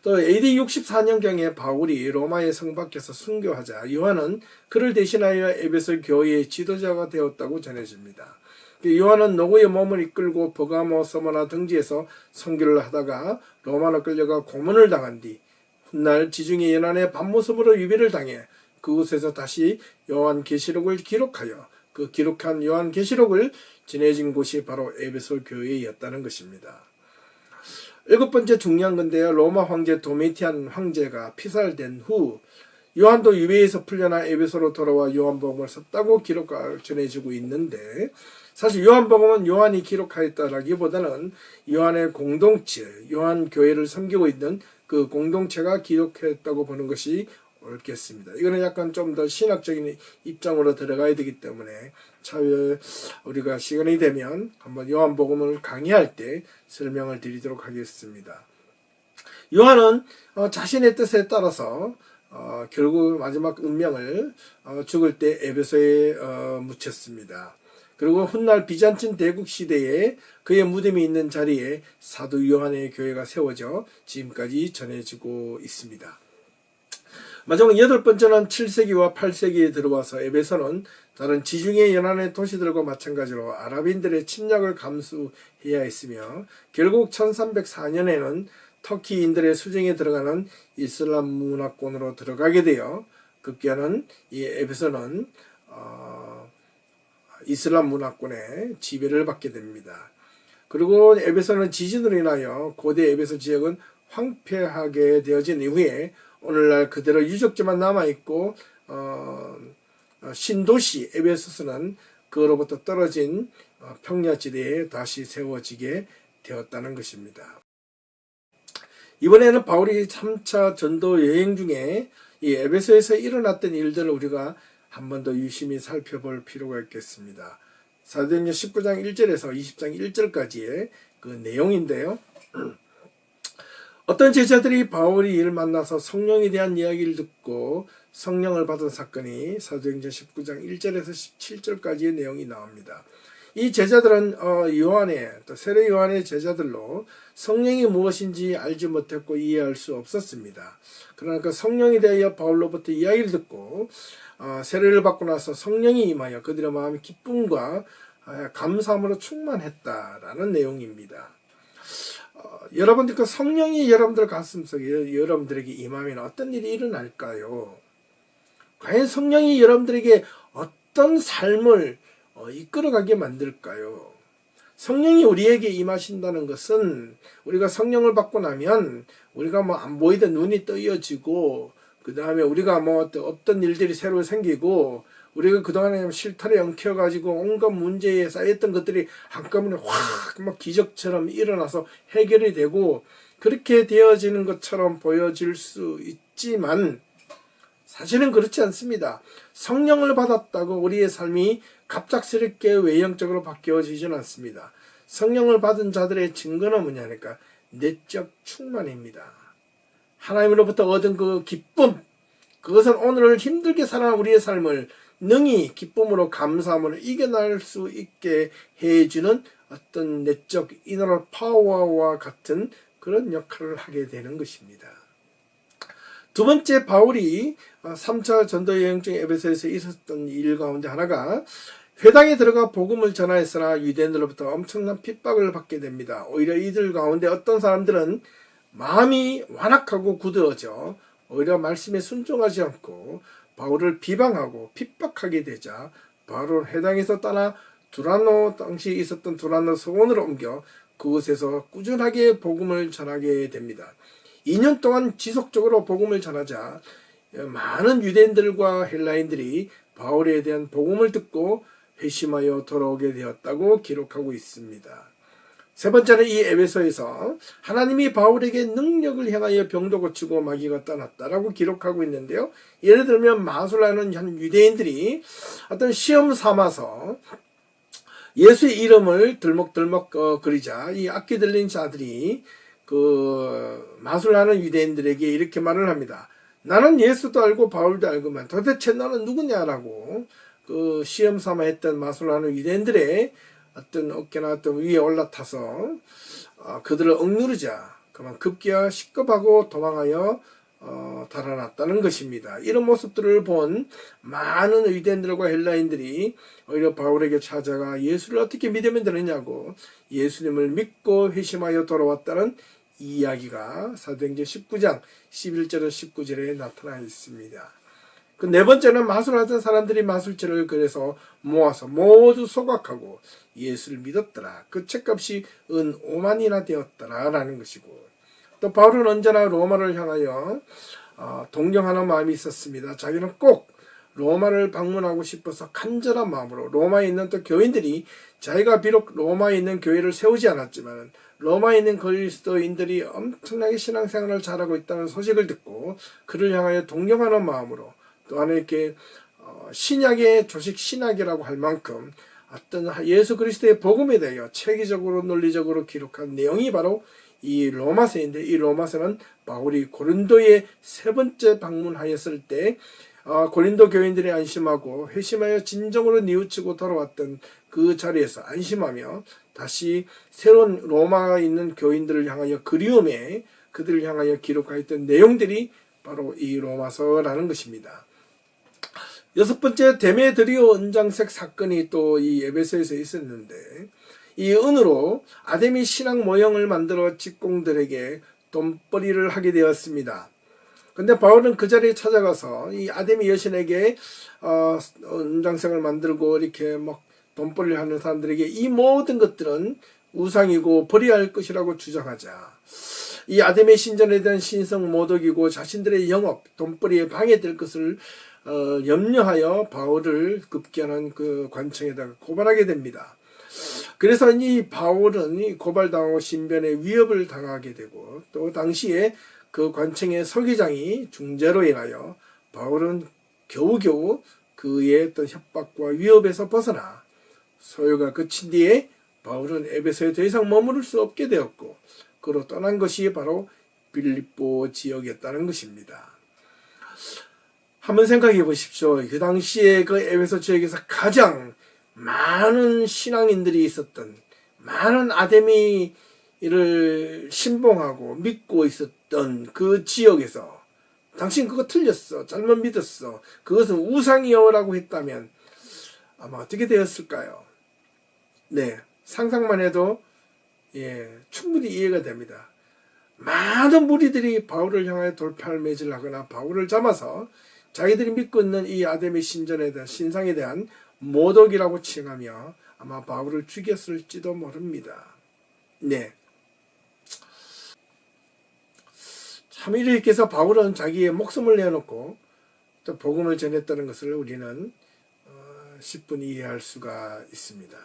또 AD 64년경에 바울이 로마의 성 밖에서 순교하자 요한은 그를 대신하여 에베소 교회의 지도자가 되었다고 전해집니다. 요한은 노고의 몸을 이끌고 버가모 서머나 등지에서 선교를 하다가 로마로 끌려가 고문을 당한 뒤 훗날 지중해 연안의 밤모습으로 유배를 당해 그곳에서 다시 요한계시록을 기록하여 그 기록한 요한계시록을 전해진 곳이 바로 에베소 교회였다는 것입니다. 7번째 중요한 건데요. 로마 황제 도미티안 황제가 피살된 후 요한도 유배에서 풀려나 에베소로 돌아와 요한복음을 썼다고 전해지고 있는데, 사실 요한복음은 요한이 기록하였다라기보다는 요한의 공동체, 요한 교회를 섬기고 있는 그 공동체가 기록했다고 보는 것이 옳겠습니다. 이거는 약간 좀 더 신학적인 입장으로 들어가야 되기 때문에 차후에 우리가 시간이 되면 한번 요한복음을 강의할 때 설명을 드리도록 하겠습니다. 요한은 자신의 뜻에 따라서 결국 마지막 운명을 죽을 때 에베소에 묻혔습니다. 그리고 훗날 비잔틴 대국 시대에 그의 무덤이 있는 자리에 사도 요한의 교회가 세워져 지금까지 전해지고 있습니다. 마지막 8번째는 7세기와 8세기에 들어와서 에베소는 다른 지중해 연안의 도시들과 마찬가지로 아랍인들의 침략을 감수해야 했으며 결국 1304년에는 터키인들의 수정에 들어가는 이슬람 문화권으로 들어가게 되어 급기야는 이 에베소는 이슬람 문화권의 지배를 받게 됩니다. 그리고 에베소는 지진으로 인하여 고대 에베소 지역은 황폐하게 되어진 이후에 오늘날 그대로 유적지만 남아있고 신도시 에베소스는 그로부터 떨어진 평야지대에 다시 세워지게 되었다는 것입니다. 이번에는 바울이 3차 전도 여행 중에 이 에베소에서 일어났던 일들을 우리가 한 번 더 유심히 살펴볼 필요가 있겠습니다. 사도행전 19장 1절에서 20장 1절까지의 그 내용인데요. 어떤 제자들이 바울이 이를 만나서 성령에 대한 이야기를 듣고 성령을 받은 사건이 사도행전 19장 1절에서 17절까지의 내용이 나옵니다. 이 제자들은 또 세례 요한의 제자들로 성령이 무엇인지 알지 못했고 이해할 수 없었습니다. 그러나 그 성령에 대하여 바울로부터 이야기를 듣고 세례를 받고 나서 성령이 임하여 그들의 마음이 기쁨과 감사함으로 충만했다라는 내용입니다. 여러분들 그 성령이 여러분들 가슴속에 여러분들에게 임하면 어떤 일이 일어날까요? 과연 성령이 여러분들에게 어떤 삶을 이끌어가게 만들까요? 성령이 우리에게 임하신다는 것은 우리가 성령을 받고 나면 우리가 안 보이던 눈이 뜨여지고 그 다음에 우리가 어떤 일들이 새로 생기고 우리가 그동안에 실타래 엉켜가지고 온갖 문제에 쌓였던 것들이 한꺼번에 확 기적처럼 일어나서 해결이 되고 그렇게 되어지는 것처럼 보여질 수 있지만 사실은 그렇지 않습니다. 성령을 받았다고 우리의 삶이 갑작스럽게 외형적으로 바뀌어지지는 않습니다. 성령을 받은 자들의 증거는 뭐냐니까 내적 충만입니다. 하나님으로부터 얻은 그 기쁨, 그것은 오늘 힘들게 살아가는 우리의 삶을 능히 기쁨으로 감사함으로 이겨낼 수 있게 해주는 어떤 내적 이너럴 파워와 같은 그런 역할을 하게 되는 것입니다. 두 번째, 바울이 3차 전도 여행 중 에베소에서 있었던 일 가운데 하나가 회당에 들어가 복음을 전하였으나 유대인들로부터 엄청난 핍박을 받게 됩니다. 오히려 이들 가운데 어떤 사람들은 마음이 완악하고 굳어져 오히려 말씀에 순종하지 않고 바울을 비방하고 핍박하게 되자 바울은 회당에서 떠나 당시 있었던 두란노 서원으로 옮겨 그곳에서 꾸준하게 복음을 전하게 됩니다. 2년 동안 지속적으로 복음을 전하자 많은 유대인들과 헬라인들이 바울에 대한 복음을 듣고 회심하여 돌아오게 되었다고 기록하고 있습니다. 세 번째는 이 에베소에서 하나님이 바울에게 능력을 행하여 병도 고치고 마귀가 떠났다라고 기록하고 있는데요. 예를 들면 마술하는 한 유대인들이 어떤 시험 삼아서 예수의 이름을 들먹들먹 그리자 이 악기 들린 자들이 그 마술하는 유대인들에게 이렇게 말을 합니다. 나는 예수도 알고 바울도 알고만 도대체 너는 누구냐라고 그 시험 삼아 했던 마술하는 유대인들의 어떤 어깨나 어떤 위에 올라타서 그들을 억누르자 그만 급기야 식겁하고 도망하여 달아났다는 것입니다. 이런 모습들을 본 많은 유대인들과 헬라인들이 오히려 바울에게 찾아가 예수를 어떻게 믿으면 되느냐고 예수님을 믿고 회심하여 돌아왔다는 이야기가 사도행전 19장 11절에서 19절에 나타나 있습니다. 그 네 번째는 마술하던 사람들이 마술죄를 그래서 모아서 모두 소각하고 예수를 믿었더라. 그 책값이 은 5만이나 되었더라 라는 것이고, 또 바울은 언제나 로마를 향하여 동경하는 마음이 있었습니다. 자기는 꼭 로마를 방문하고 싶어서 간절한 마음으로 로마에 있는 또 교인들이 자기가 비록 로마에 있는 교회를 세우지 않았지만 로마에 있는 그리스도인들이 엄청나게 신앙생활을 잘하고 있다는 소식을 듣고 그를 향하여 동경하는 마음으로, 또 하나 이렇게 신약의 조직 신학이라고 할 만큼 어떤 예수 그리스도의 복음에 대하여 체계적으로 논리적으로 기록한 내용이 바로 이 로마서인데, 이 로마서는 바울이 고린도에 세 번째 방문하였을 때 고린도 교인들이 안심하고 회심하여 진정으로 뉘우치고 돌아왔던 그 자리에서 안심하며 다시 새로운 로마에 있는 교인들을 향하여 그리움에 그들을 향하여 기록하였던 내용들이 바로 이 로마서라는 것입니다. 여섯 번째, 데메드리오 은장색 사건이 또 이 에베소에서 있었는데, 이 은으로 아데미 신앙 모형을 만들어 직공들에게 돈벌이를 하게 되었습니다. 근데 바울은 그 자리에 찾아가서 이 아데미 여신에게 은장색을 만들고 이렇게 막 돈벌이를 하는 사람들에게 이 모든 것들은 우상이고 버려야 할 것이라고 주장하자, 이 아데미 신전에 대한 신성 모독이고 자신들의 영업, 돈벌이에 방해될 것을 염려하여 바울을 급기야는 그 관청에다가 고발하게 됩니다. 그래서 이 바울은 이 고발당하고 신변에 위협을 당하게 되고, 또 당시에 그 관청의 서기장이 중재로 인하여 바울은 겨우겨우 그의 어떤 협박과 위협에서 벗어나 소요가 그친 뒤에 바울은 에베소에 더 이상 머무를 수 없게 되었고, 그로 떠난 것이 바로 빌립보 지역이었다는 것입니다. 한번 생각해 보십시오. 그 당시에 그 에베소 지역에서 가장 많은 신앙인들이 있었던, 많은 아데미를 신봉하고 믿고 있었던 그 지역에서 당신 그거 틀렸어, 잘못 믿었어, 그것은 우상이여라고 했다면 아마 어떻게 되었을까요? 네, 상상만 해도 충분히 이해가 됩니다. 많은 무리들이 바울을 향하여 돌팔 매질을 하거나 바울을 잡아서 자기들이 믿고 있는 이 아데미 신전에 대한 신상에 대한 모독이라고 칭하며 아마 바울을 죽였을지도 모릅니다. 네. 참 이렇게 해서 바울은 자기의 목숨을 내놓고 또 복음을 전했다는 것을 우리는 10분 이해할 수가 있습니다.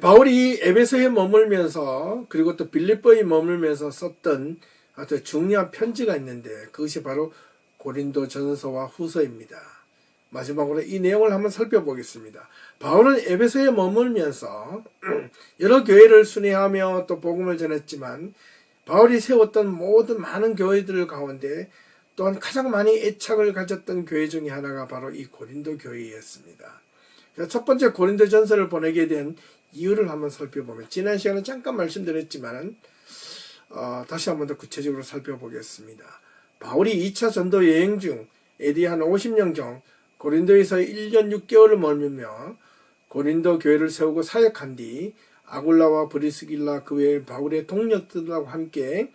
바울이 에베소에 머물면서 그리고 또 빌립보에 머물면서 썼던 아주 중요한 편지가 있는데 그것이 바로 고린도 전서와 후서입니다. 마지막으로 이 내용을 한번 살펴보겠습니다. 바울은 에베소에 머물면서 여러 교회를 순회하며 또 복음을 전했지만 바울이 세웠던 모든 많은 교회들 가운데 또한 가장 많이 애착을 가졌던 교회 중에 하나가 바로 이 고린도 교회였습니다. 첫 번째 고린도 전서를 보내게 된 이유를 한번 살펴보면, 지난 시간에 잠깐 말씀드렸지만 다시 한번 더 구체적으로 살펴보겠습니다. 바울이 2차 전도 여행 중 AD 한 50년경 고린도에서 1년 6개월을 머물며 고린도 교회를 세우고 사역한 뒤 아굴라와 브리스길라 그 외에 바울의 동력들과 함께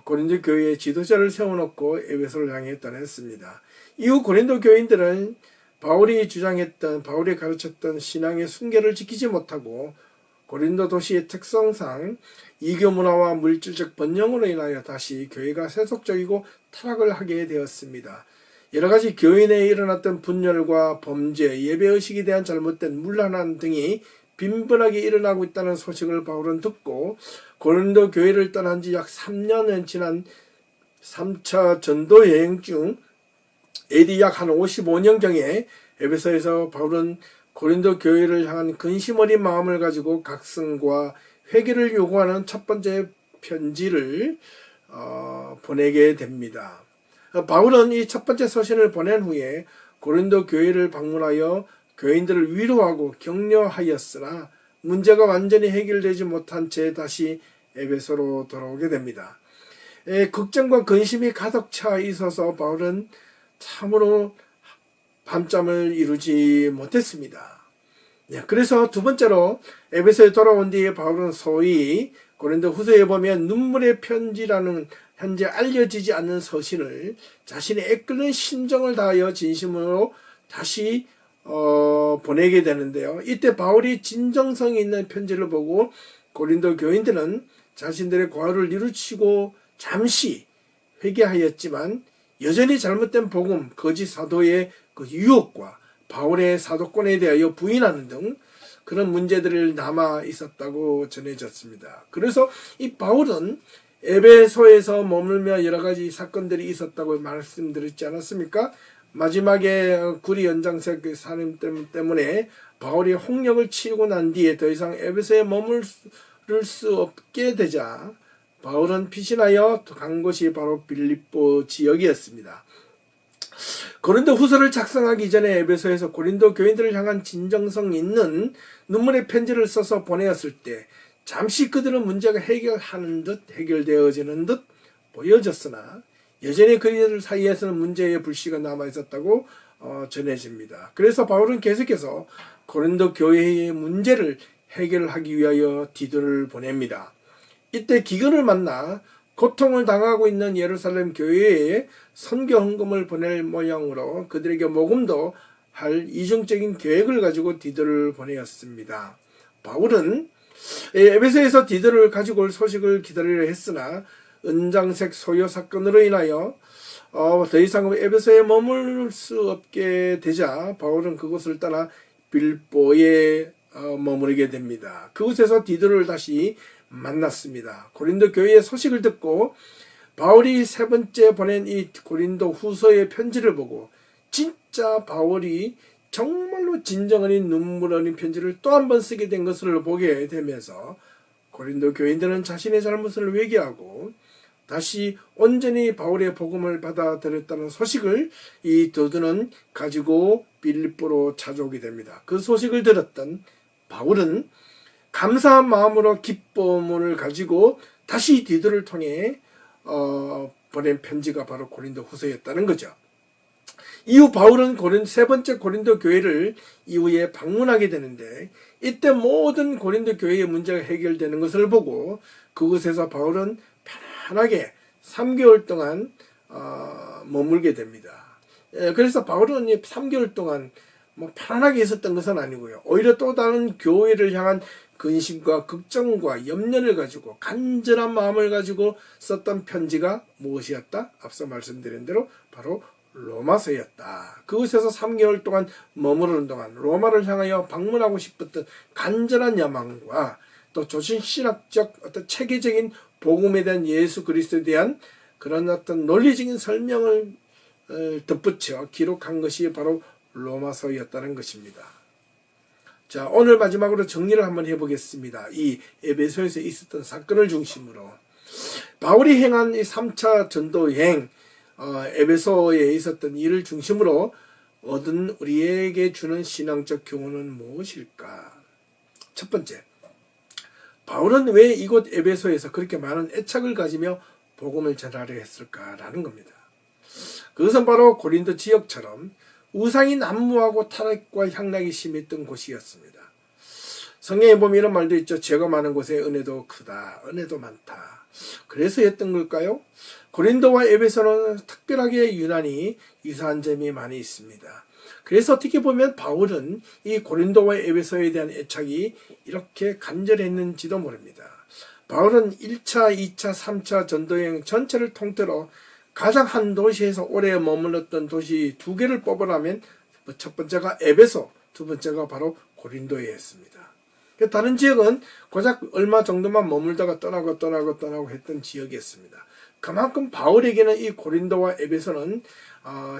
고린도 교회의 지도자를 세워놓고 에베소를 향해 떠났습니다. 이후 고린도 교인들은 바울이 주장했던, 바울이 가르쳤던 신앙의 순결을 지키지 못하고 고린도 도시의 특성상 이교 문화와 물질적 번영으로 인하여 다시 교회가 세속적이고 타락을 하게 되었습니다. 여러 가지 교인에 일어났던 분열과 범죄, 예배의식에 대한 잘못된 문란함 등이 빈번하게 일어나고 있다는 소식을 바울은 듣고 고린도 교회를 떠난 지 약 3년은 지난 3차 전도 여행 중 AD 약 한 55년경에 에베소에서 바울은 고린도 교회를 향한 근심 어린 마음을 가지고 각성과 회개를 요구하는 첫 번째 편지를 보내게 됩니다. 바울은 이 첫 번째 서신을 보낸 후에 고린도 교회를 방문하여 교인들을 위로하고 격려하였으나 문제가 완전히 해결되지 못한 채 다시 에베소로 돌아오게 됩니다. 걱정과 근심이 가득 차 있어서 바울은 참으로 밤잠을 이루지 못했습니다. 그래서 두 번째로 에베소에 돌아온 뒤에 바울은 소위 고린도 후서에 보면 눈물의 편지라는 현재 알려지지 않는 서신을 자신의 애끓는 심정을 다하여 진심으로 다시 보내게 되는데요. 이때 바울이 진정성 있는 편지를 보고 고린도 교인들은 자신들의 과오를 뉘우치고 잠시 회개하였지만 여전히 잘못된 복음, 거짓 사도의 그 유혹과 바울의 사도권에 대하여 부인하는 등 그런 문제들을 남아 있었다고 전해졌습니다. 그래서 이 바울은 에베소에서 머물며 여러 가지 사건들이 있었다고 말씀드렸지 않았습니까? 마지막에 구리 연장색 사람 때문에 바울이 홍역을 치르고 난 뒤에 더 이상 에베소에 머물 수 없게 되자 바울은 피신하여 간 곳이 바로 빌립보 지역이었습니다. 고린도 후서를 작성하기 전에 에베소에서 고린도 교인들을 향한 진정성 있는 눈물의 편지를 써서 보내었을 때 잠시 그들은 문제가 해결되어지는 듯 보여졌으나 여전히 그들 사이에서는 문제의 불씨가 남아 있었다고 전해집니다. 그래서 바울은 계속해서 고린도 교회의 문제를 해결하기 위하여 디도를 보냅니다. 이때 기근을 만나 고통을 당하고 있는 예루살렘 교회에 선교 헌금을 보낼 모양으로 그들에게 모금도 할 이중적인 계획을 가지고 디도를 보내었습니다. 바울은 에베소에서 디도를 가지고 올 소식을 기다리려 했으나 은장색 소요 사건으로 인하여 더 이상 에베소에 머물 수 없게 되자 바울은 그곳을 떠나 빌보에 머무르게 됩니다. 그곳에서 디도를 다시 만났습니다. 고린도 교회의 소식을 듣고 바울이 세 번째 보낸 이 고린도 후서의 편지를 보고 진짜 바울이 정말로 진정 어린 눈물 어린 편지를 또 한 번 쓰게 된 것을 보게 되면서 고린도 교인들은 자신의 잘못을 회개하고 다시 온전히 바울의 복음을 받아들였다는 소식을 이 디도는 가지고 빌립보로 찾아오게 됩니다. 그 소식을 들었던 바울은 감사한 마음으로 기쁨을 가지고 다시 디도를 통해 보낸 편지가 바로 고린도 후서였다는 거죠. 이후 바울은 세 번째 고린도 교회를 이후에 방문하게 되는데 이때 모든 고린도 교회의 문제가 해결되는 것을 보고 그곳에서 바울은 편안하게 3개월 동안 머물게 됩니다. 그래서 바울은 3개월 동안 편안하게 있었던 것은 아니고요. 오히려 또 다른 교회를 향한 근심과 걱정과 염려를 가지고 간절한 마음을 가지고 썼던 편지가 무엇이었다? 앞서 말씀드린 대로 바로 로마서였다. 그곳에서 3개월 동안 머무르는 동안 로마를 향하여 방문하고 싶었던 간절한 야망과 또 조신신학적 어떤 체계적인 복음에 대한 예수 그리스도에 대한 그런 어떤 논리적인 설명을 덧붙여 기록한 것이 바로 로마서였다는 것입니다. 자, 오늘 마지막으로 정리를 한번 해보겠습니다. 이 에베소에서 있었던 사건을 중심으로 바울이 행한 이 3차 전도 여행, 에베소에 있었던 일을 중심으로 얻은 우리에게 주는 신앙적 교훈은 무엇일까? 첫 번째, 바울은 왜 이곳 에베소에서 그렇게 많은 애착을 가지며 복음을 전하려 했을까라는 겁니다. 그것은 바로 고린도 지역처럼 우상이 난무하고 타락과 향락이 심했던 곳이었습니다. 성경에 보면 이런 말도 있죠. 죄가 많은 곳에 은혜도 크다. 은혜도 많다. 그래서였던 걸까요? 고린도와 에베소는 특별하게 유사한 점이 많이 있습니다. 그래서 어떻게 보면 바울은 이 고린도와 에베소에 대한 애착이 이렇게 간절했는지도 모릅니다. 바울은 1차, 2차, 3차 전도여행 전체를 통틀어 가장 한 도시에서 오래 머물렀던 도시 2개를 뽑으라면 첫 번째가 에베소, 두 번째가 바로 고린도였습니다. 다른 지역은 고작 얼마 정도만 머물다가 떠나고 했던 지역이었습니다. 그만큼 바울에게는 이 고린도와 에베소는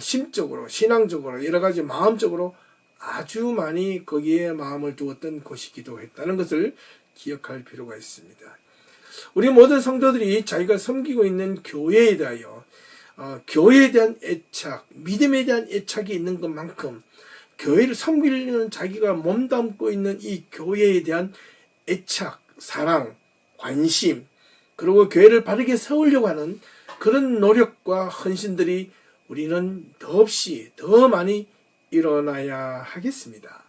심적으로, 신앙적으로, 여러 가지 마음적으로 아주 많이 거기에 마음을 두었던 곳이기도 했다는 것을 기억할 필요가 있습니다. 우리 모든 성도들이 자기가 섬기고 있는 교회에 대하여 교회에 대한 애착, 믿음에 대한 애착이 있는 것만큼 교회를 섬기려는 자기가 몸담고 있는 이 교회에 대한 애착, 사랑, 관심, 그리고 교회를 바르게 세우려고 하는 그런 노력과 헌신들이 우리는 더없이 더 많이 일어나야 하겠습니다.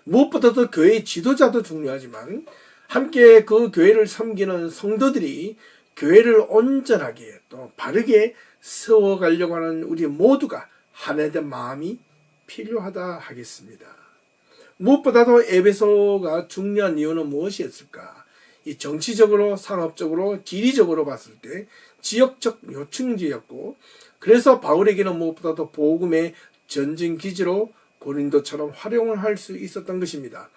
무엇보다도 교회 지도자도 중요하지만 함께 그 교회를 섬기는 성도들이 교회를 온전하게 또 바르게 세워가려고 하는 우리 모두가 하나된 마음이 필요하다 하겠습니다. 무엇보다도 에베소가 중요한 이유는 무엇이었을까? 이 정치적으로, 상업적으로, 지리적으로 봤을 때 지역적 요충지였고, 그래서 바울에게는 무엇보다도 복음의 전진기지로 고린도처럼 활용을 할 수 있었던 것입니다.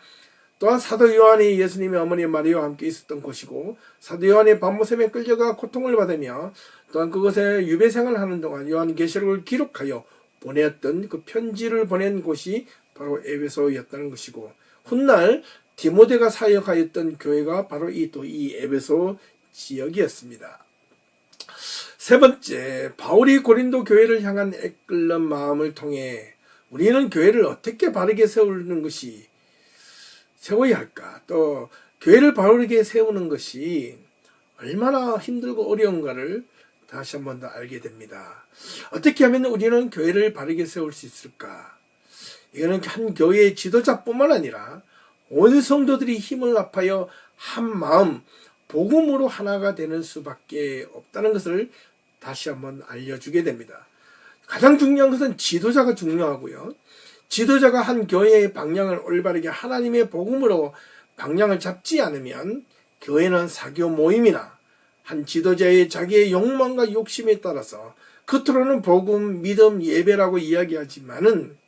또한 사도 요한이 예수님의 어머니 마리아와 함께 있었던 곳이고, 사도 요한이 밤모섬에 끌려가 고통을 받으며 또한 그곳에 유배생을 하는 동안 요한계시록을 기록하여 보냈던 그 편지를 보낸 곳이 바로 에베소였다는 것이고, 훗날 디모데가 사역하였던 교회가 바로 이 에베소 지역이었습니다. 세 번째, 바울이 고린도 교회를 향한 애끓는 마음을 통해 우리는 교회를 어떻게 바르게 세워야 할까? 또 교회를 바르게 세우는 것이 얼마나 힘들고 어려운가를 다시 한 번 더 알게 됩니다. 어떻게 하면 우리는 교회를 바르게 세울 수 있을까? 이거는 한 교회의 지도자뿐만 아니라 온 성도들이 힘을 합하여 한 마음, 복음으로 하나가 되는 수밖에 없다는 것을 다시 한번 알려주게 됩니다. 가장 중요한 것은 지도자가 중요하고요. 지도자가 한 교회의 방향을 올바르게 하나님의 복음으로 방향을 잡지 않으면 교회는 사교 모임이나 한 지도자의 자기의 욕망과 욕심에 따라서 겉으로는 복음, 믿음, 예배라고 이야기하지만은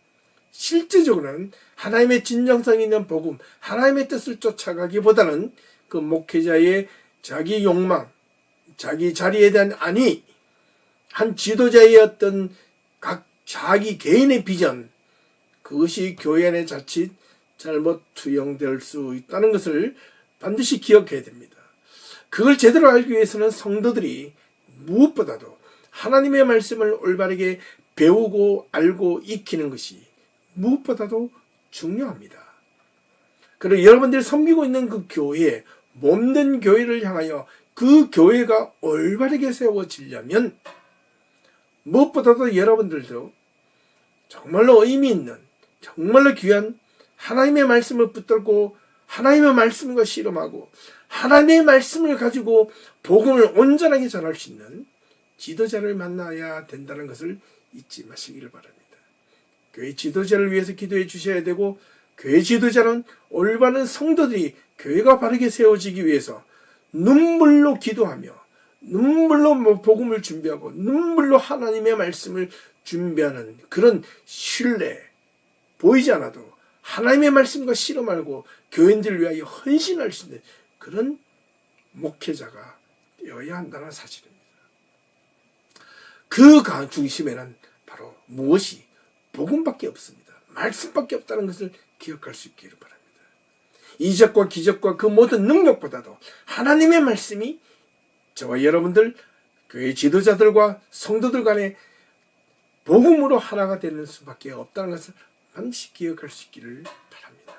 실제적으로는 하나님의 진정성 있는 복음, 하나님의 뜻을 쫓아가기보다는 그 목회자의 자기 욕망, 자기 자리에 대한 안위, 한 지도자의 어떤 자기 개인의 비전, 그것이 교회 안에 자칫 잘못 투영될 수 있다는 것을 반드시 기억해야 됩니다. 그걸 제대로 알기 위해서는 성도들이 무엇보다도 하나님의 말씀을 올바르게 배우고 알고 익히는 것이 무엇보다도 중요합니다. 그리고 여러분들이 섬기고 있는 그 교회, 몸된 교회를 향하여 그 교회가 올바르게 세워지려면 무엇보다도 여러분들도 정말로 의미 있는, 정말로 귀한 하나님의 말씀을 붙들고 하나님의 말씀과 씨름하고 하나님의 말씀을 가지고 복음을 온전하게 전할 수 있는 지도자를 만나야 된다는 것을 잊지 마시기를 바랍니다. 교회 지도자를 위해서 기도해 주셔야 되고, 교회 지도자는 올바른 성도들이 교회가 바르게 세워지기 위해서 눈물로 기도하며 눈물로 복음을 준비하고 눈물로 하나님의 말씀을 준비하는 그런 신뢰, 보이지 않아도 하나님의 말씀과 씨름하고 교인들을 위하여 헌신할 수 있는 그런 목회자가 되어야 한다는 사실입니다. 그 중심에는 바로 무엇이? 복음밖에 없습니다. 말씀밖에 없다는 것을 기억할 수 있기를 바랍니다. 이적과 기적과 그 모든 능력보다도 하나님의 말씀이 저와 여러분들, 교회 지도자들과 성도들 간에 복음으로 하나가 되는 수밖에 없다는 것을 반드시 기억할 수 있기를 바랍니다.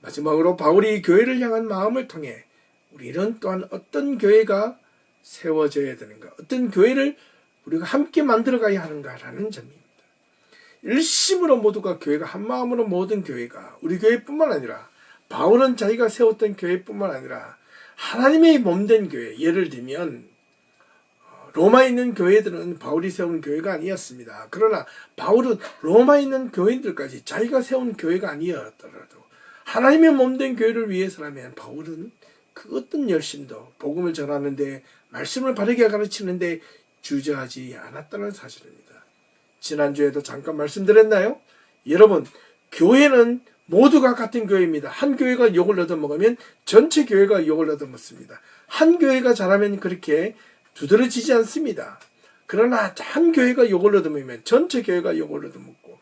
마지막으로 바울이 교회를 향한 마음을 통해 우리는 또한 어떤 교회가 세워져야 되는가, 어떤 교회를 우리가 함께 만들어가야 하는가라는 점입니다. 일심으로 모두가 교회가 한 마음으로 모든 교회가 우리 교회뿐만 아니라 바울은 자기가 세웠던 교회뿐만 아니라 하나님의 몸된 교회, 예를 들면 로마에 있는 교회들은 바울이 세운 교회가 아니었습니다. 그러나 바울은 로마에 있는 교인들까지 자기가 세운 교회가 아니었더라도 하나님의 몸된 교회를 위해서라면 바울은 그 어떤 열심도 복음을 전하는데, 말씀을 바르게 가르치는데 주저하지 않았다는 사실입니다. 지난주에도 잠깐 말씀드렸나요? 여러분, 교회는 모두가 같은 교회입니다. 한 교회가 욕을 얻어먹으면 전체 교회가 욕을 얻어먹습니다. 한 교회가 잘하면 그렇게 두드러지지 않습니다. 그러나 한 교회가 욕을 얻어먹으면 전체 교회가 욕을 얻어먹고,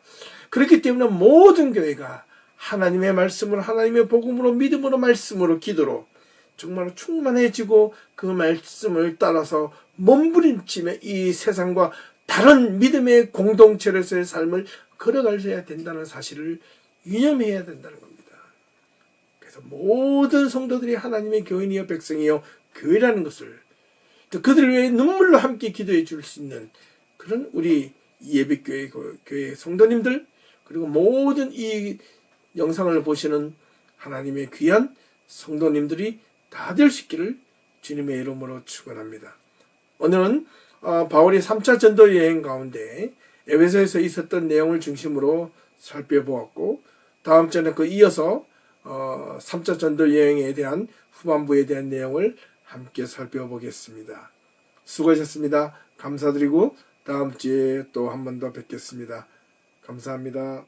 그렇기 때문에 모든 교회가 하나님의 말씀을 하나님의 복음으로, 믿음으로, 말씀으로, 기도로 정말 충만해지고 그 말씀을 따라서 몸부림치며 이 세상과 다른 믿음의 공동체로서의 삶을 걸어가야 된다는 사실을 유념해야 된다는 겁니다. 그래서 모든 성도들이 하나님의 교인이요 백성이요 교회라는 것을 또 그들 위해 눈물로 함께 기도해 줄 수 있는 그런 우리 예배교회 교회 성도님들, 그리고 모든 이 영상을 보시는 하나님의 귀한 성도님들이 다 될 수 있기를 주님의 이름으로 축원합니다. 오늘은 바울이 3차 전도 여행 가운데 에베소에서 있었던 내용을 중심으로 살펴보았고, 다음 주에는 그 이어서 3차 전도 여행에 대한 후반부에 대한 내용을 함께 살펴보겠습니다. 수고하셨습니다. 감사드리고 다음 주에 또 한 번 더 뵙겠습니다. 감사합니다.